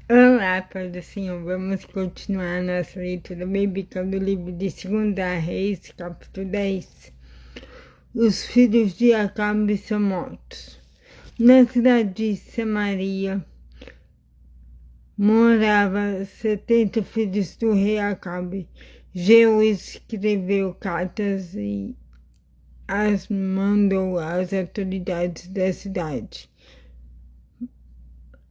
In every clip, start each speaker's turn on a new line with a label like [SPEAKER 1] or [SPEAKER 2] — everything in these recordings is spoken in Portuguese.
[SPEAKER 1] Olá, Pai do Senhor, vamos continuar nossa leitura bíblica do livro de 2 Reis, capítulo 10. Os filhos de Acabe são mortos. Na cidade de Samaria morava 70 filhos do rei Acabe. Jeú escreveu cartas e as mandou às autoridades da cidade,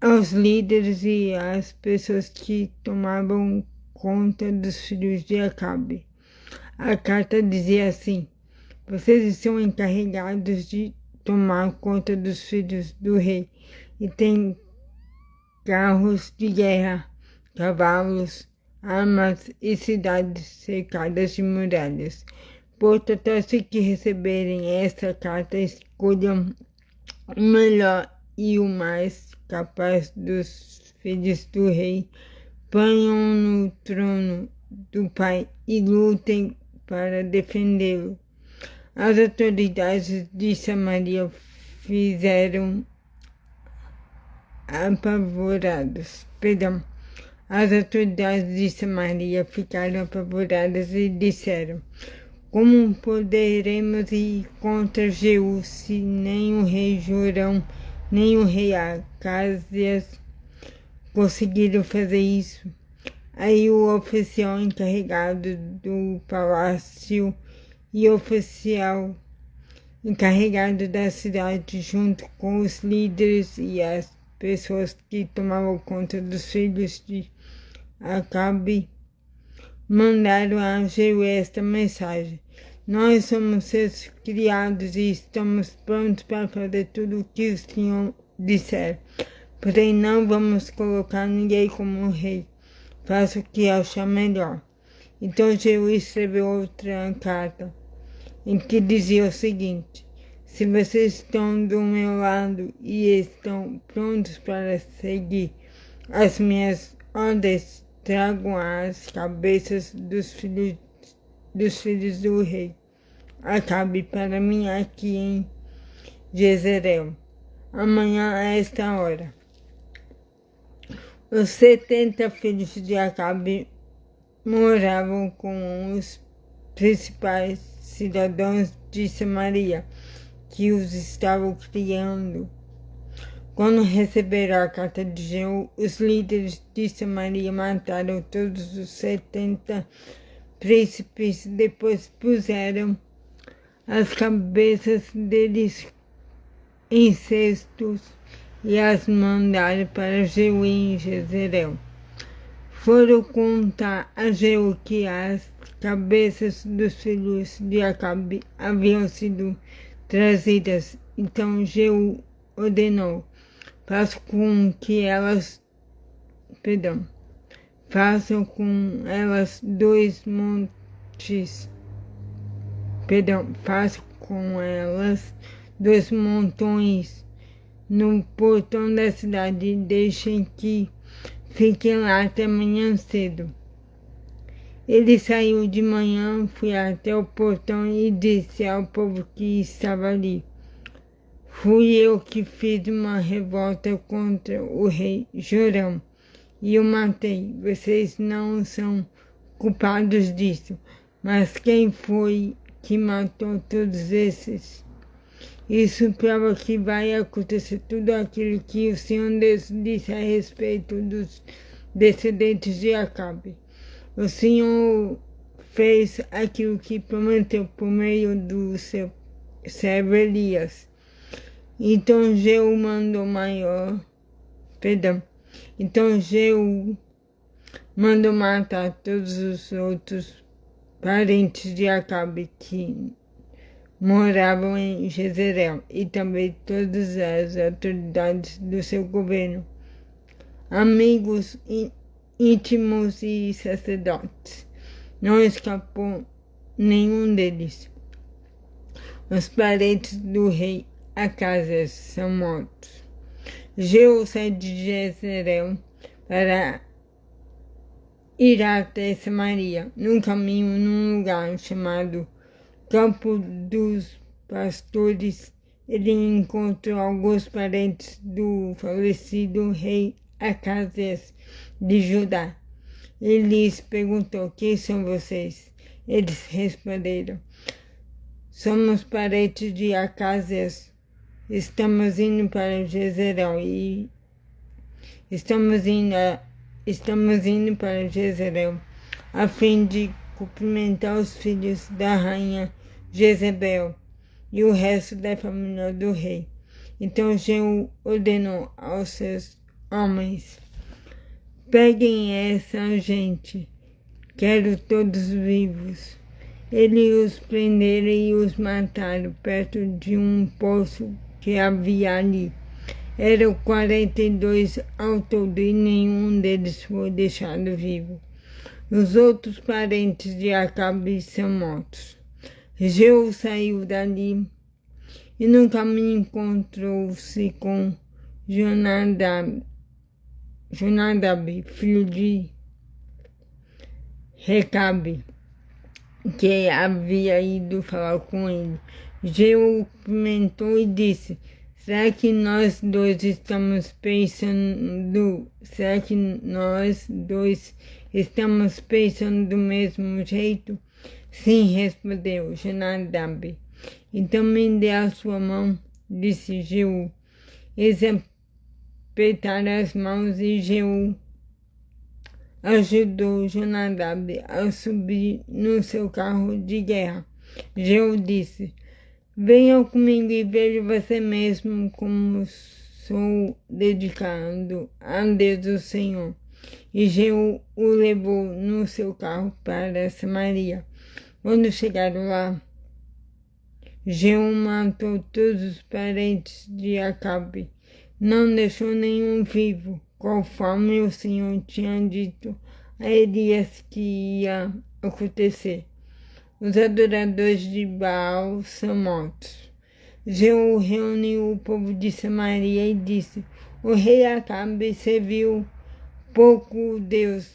[SPEAKER 1] aos líderes e às pessoas que tomavam conta dos filhos de Acabe. A carta dizia assim: vocês estão encarregados de tomar conta dos filhos do rei e têm carros de guerra, cavalos, armas e cidades cercadas de muralhas. Portanto, assim que receberem essa carta, escolham o melhor e o mais capaz dos filhos do rei, ponham no trono do pai e lutem para defendê-lo. As autoridades de Samaria fizeram apavoradas. As autoridades de Samaria ficaram apavoradas e disseram: como poderemos ir contra Jeú se nem o rei Jorão, nem o rei Acasias conseguiram fazer isso? Aí o oficial encarregado do palácio e o oficial encarregado da cidade, junto com os líderes e as pessoas que tomavam conta dos filhos de Acabe, mandaram a Jeú esta mensagem: nós somos seus criados e estamos prontos para fazer tudo o que o Senhor disser. Porém, não vamos colocar ninguém como rei. Faça o que achar melhor. Então Jeú escreveu outra carta, em que dizia o seguinte: se vocês estão do meu lado e estão prontos para seguir as minhas ordens, tragam as cabeças dos filhos do rei Acabe para mim aqui em Jezreel, amanhã a esta hora. Os 70 filhos de Acabe moravam com os principais cidadãos de Samaria, que os estavam criando. Quando receberam a carta de Jeú, os líderes de Samaria mataram todos os 70 príncipes, depois puseram as cabeças deles em cestos e as mandaram para Jeú em Jezreel. Foram contar a Jeú que as cabeças dos filhos de Acabe haviam sido trazidas. Então Jeú ordenou: façam com elas dois montões no portão da cidade e deixem que fiquem lá até amanhã cedo. Ele saiu de manhã, foi até o portão e disse ao povo que estava ali: fui eu que fiz uma revolta contra o rei Jorão e o matei. Vocês não são culpados disso, mas quem foi que matou todos esses? Isso prova que vai acontecer tudo aquilo que o Senhor Deus disse a respeito dos descendentes de Acabe. O Senhor fez aquilo que prometeu por meio do seu servo Elias. Então Jeú mandou matar todos os outros parentes de Acabe que moravam em Jezreel e também todas as autoridades do seu governo, amigos íntimos e sacerdotes. Não escapou nenhum deles. Os parentes do rei Acasias são mortos. Jeú sai de Jezreel para ir até Samaria. No caminho, num lugar chamado Campo dos Pastores, ele encontrou alguns parentes do falecido rei Acasias de Judá. Ele lhes perguntou: quem são vocês? Eles responderam: somos parentes de Acasias. Estamos indo para Jezreel e estamos indo para Jezreel a fim de cumprimentar os filhos da rainha Jezebel e o resto da família do rei. Então Jeú ordenou aos seus homens: peguem essa gente, quero todos vivos. Eles os prenderam e os mataram perto de um poço que havia ali. Eram 42 ao todo e nenhum deles foi deixado vivo. Os outros parentes de Acabe são mortos. Jeú saiu dali e no caminho encontrou-se com Jonadab, filho de Recabe, que havia ido falar com ele. Jeú comentou e disse: será que nós dois estamos pensando do mesmo jeito? Sim, respondeu Jonadab. Então me dê a sua mão, disse Jeú. Eles apertaram as mãos e Jeú ajudou Jonadab a subir no seu carro de guerra. Jeú disse: venham comigo e veja você mesmo como sou dedicado a Deus o Senhor. E Jeú o levou no seu carro para Samaria. Quando chegaram lá, Jeú matou todos os parentes de Acabe, não deixou nenhum vivo, conforme o Senhor tinha dito a Elias que ia acontecer. Os adoradores de Baal são mortos. Jeú reuniu o povo de Samaria e disse: o rei Acabe serviu pouco Deus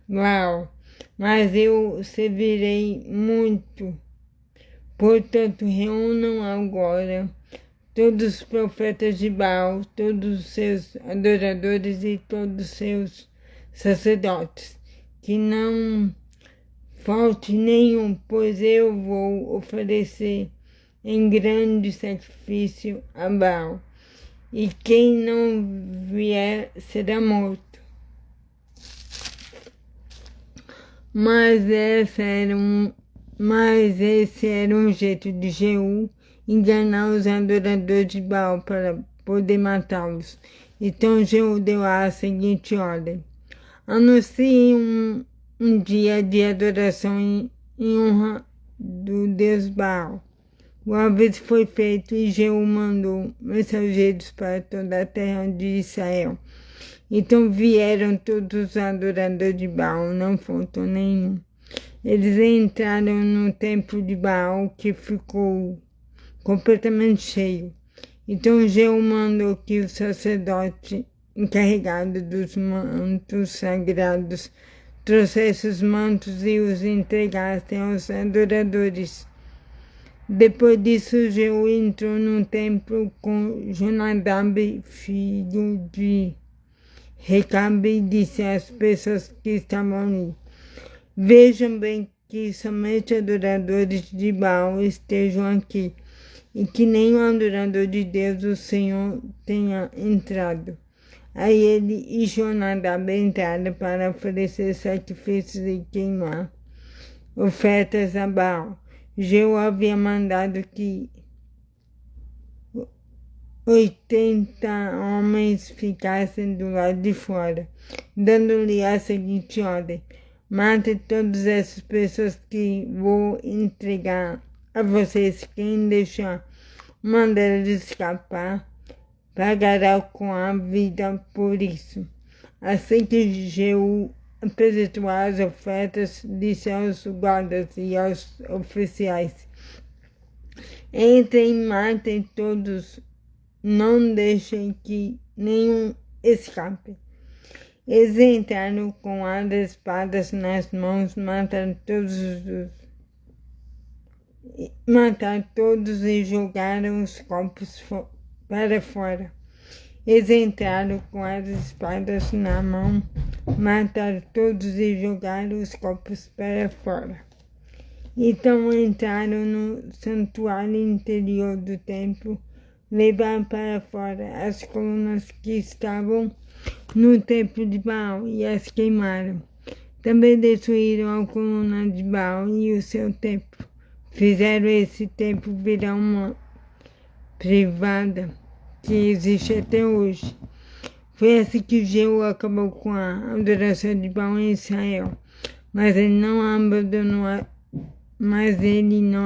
[SPEAKER 1] Baal, mas eu servirei muito. Portanto, reúnam agora todos os profetas de Baal, todos os seus adoradores e todos os seus sacerdotes, que não falte nenhum, pois eu vou oferecer em grande sacrifício a Baal, e quem não vier será morto. Mas esse era um jeito de Jeú enganar os adoradores de Baal para poder matá-los. Então Jeú deu a seguinte ordem: anunciem um dia de adoração em honra do Deus Baal. O aviso foi feito e Jeú mandou mensageiros para toda a terra de Israel. Então vieram todos os adoradores de Baal, não faltou nenhum. Eles entraram no templo de Baal, que ficou completamente cheio. Então Jeú mandou que o sacerdote encarregado dos mantos sagrados trouxesse os mantos e os entregasse aos adoradores. Depois disso, Jeú entrou no templo com Jonadab, filho de Recabe, e disse às pessoas que estavam ali: vejam bem que somente adoradores de Baal estejam aqui, e que nenhum adorador de Deus, o Senhor, tenha entrado. Aí ele e Jonadab entraram para oferecer sacrifícios e queimar ofertas a Baal. Jeú havia mandado que 80 homens ficassem do lado de fora, dando-lhe a seguinte ordem: mate todas essas pessoas que vou entregar a vocês. Quem deixar uma delas escapar pagará com a vida por isso. Assim que Jeú apresentou as ofertas, disse aos guardas e aos oficiais: entrem e matem todos, não deixem que nenhum escape. Eles entraram com as espadas nas mãos, mataram todos e jogaram os corpos para fora. Eles entraram com as espadas na mão, mataram todos e jogaram os corpos para fora. Então entraram no santuário interior do templo, levaram para fora as colunas que estavam no templo de Baal e as queimaram. Também destruíram a coluna de Baal e o seu templo. Fizeram esse templo virar uma privada que existe até hoje. Foi assim que Jeú acabou com a adoração de Baal em Israel, mas ele não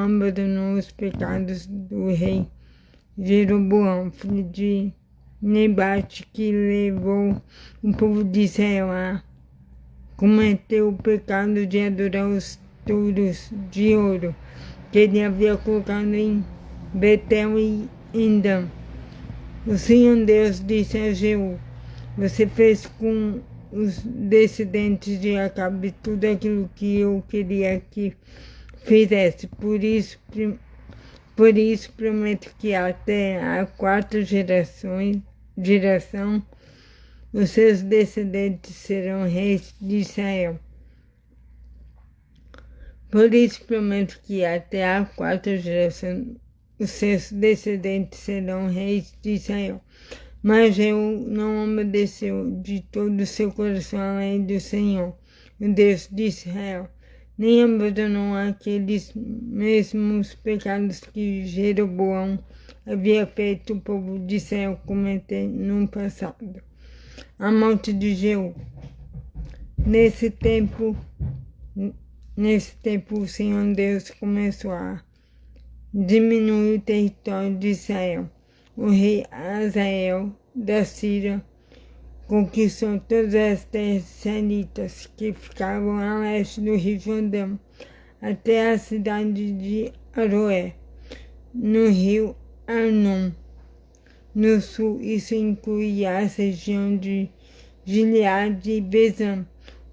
[SPEAKER 1] abandonou os pecados do rei Jeroboão, filho de Nebate, que levou o povo de Israel a cometer o pecado de adorar os touros de ouro que ele havia colocado em Betel e em Dan. O Senhor Deus disse a Jeú: você fez com os descendentes de Acabe tudo aquilo que eu queria que fizesse. Por isso prometo que até a quarta geração os seus descendentes serão reis de Israel. Por isso prometo que até a quarta geração os seus descendentes serão reis de Israel. Mas Jeú não obedeceu de todo o seu coração à lei do Senhor, o Deus de Israel, nem abandonou aqueles mesmos pecados que Jeroboão havia feito o povo de Israel cometer no passado. A morte de Jeú. Nesse tempo o Senhor Deus começou a diminuir o território de Israel. O rei Azael da Síria conquistou todas as terras israelitas que ficavam a leste do Rio Jordão, até a cidade de Aroé, no rio Arnon. No sul, isso incluía a região de Gileade e Bezã,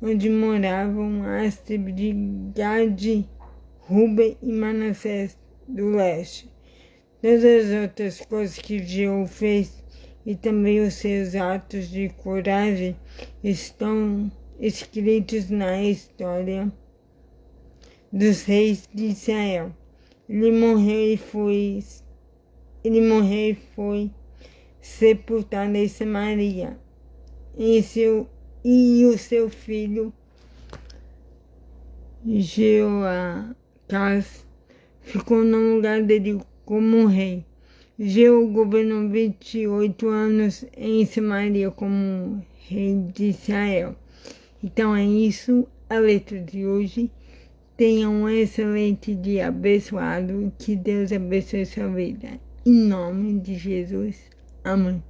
[SPEAKER 1] onde moravam as tribos de Gade, Ruben e Manassés do leste. Todas as outras coisas que Jeú fez e também os seus atos de coragem estão escritos na história dos reis de Israel. Ele morreu e foi sepultado em Samaria, e o seu filho Jeoacás ficou no lugar dele como rei. Jeú governou 28 anos em Samaria como rei de Israel. Então é isso, a letra de hoje. Tenha um excelente dia abençoado. Que Deus abençoe sua vida. Em nome de Jesus. Amém.